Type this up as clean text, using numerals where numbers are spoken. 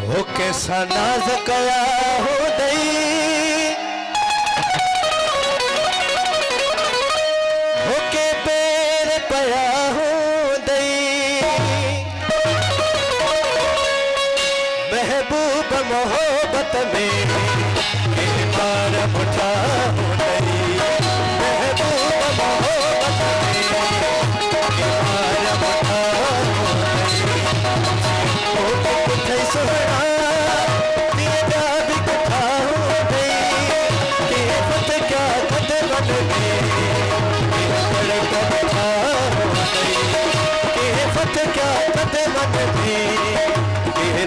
हो कैसा नाज कया हो दई हो के पैर पया हो दई महबूब मोहब्बत में बार मुठा हो दई महबूब मोहब्बत में बार मुठा हो दई हो कुछ सोना तेरा भी कथा हो गई कि फत क्या फत बन गई कथा हो गई कि फत क्या फत बन गई कि